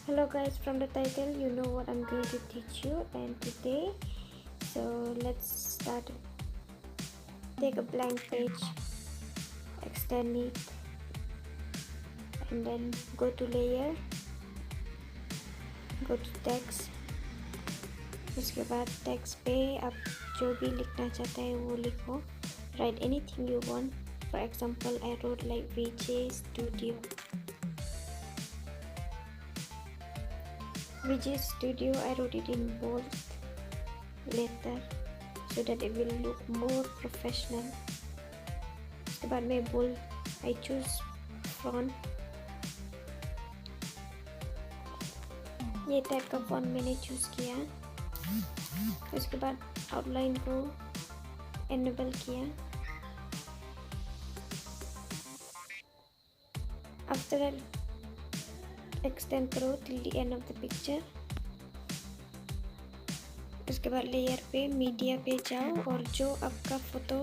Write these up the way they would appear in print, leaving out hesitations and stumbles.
Hello guys, from the title you know what I'm going to teach you, and today, so let's start. Take a blank page, extend it, and then go to layer, go to text. उसके बाद text पे आप जो भी लिखना चाहते हैं वो लिखो. Write anything you want. For example, I wrote like VJ Studio. VJ Studio, I wrote it in bold letter so that it will look more professional. उसके बाद मैं bold I choose font. ये टाइप का font मैंने choose किया. उसके बाद outline को एनेबल किया. After that, extend करो till the end of the picture. उसके बाद लेयर पे मीडिया पे जाओ और जो आपका फोटो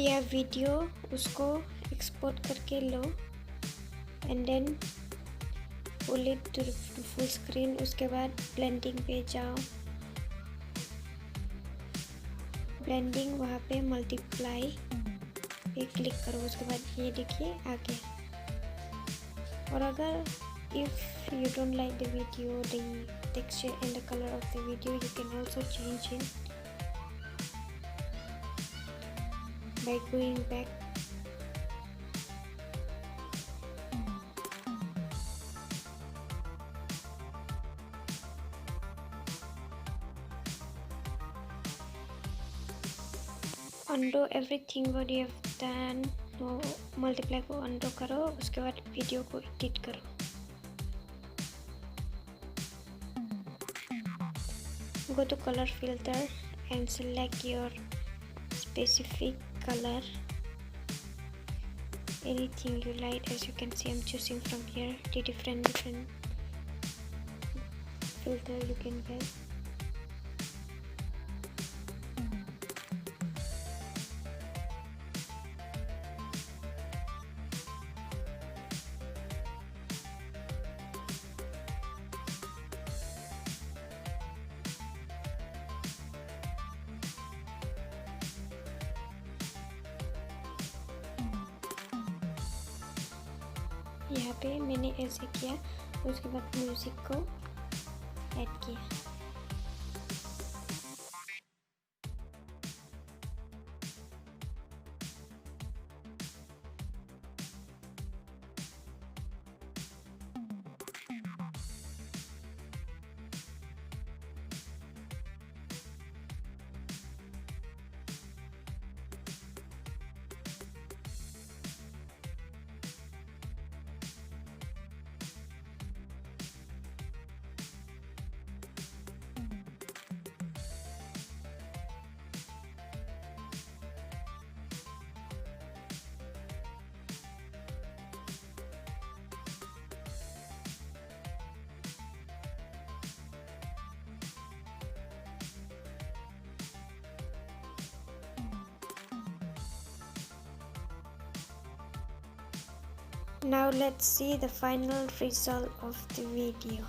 या वीडियो उसको एक्सपोर्ट करके लो, and then pull it to full screen. उसके बाद ब्लेंडिंग पे जाओ, ब्लेंडिंग वहाँ पे मल्टीप्लाई पे क्लिक करो. उसके बाद ये देखिए आ गया. और अगर if you don't like the video, the texture and the color of the video, you can also change it by going back. Undo everything what you have done. तो मल्टीप्लाई को अंडो करो. उसके बाद वीडियो को एडिट करो. Go to color filter and select your specific color, anything you like. As you can see, I'm choosing from here the different filter you can get. यहाँ पे मैंने ऐसे किया. उसके बाद म्यूजिक को ऐड किया. Now let's see the final result of the video.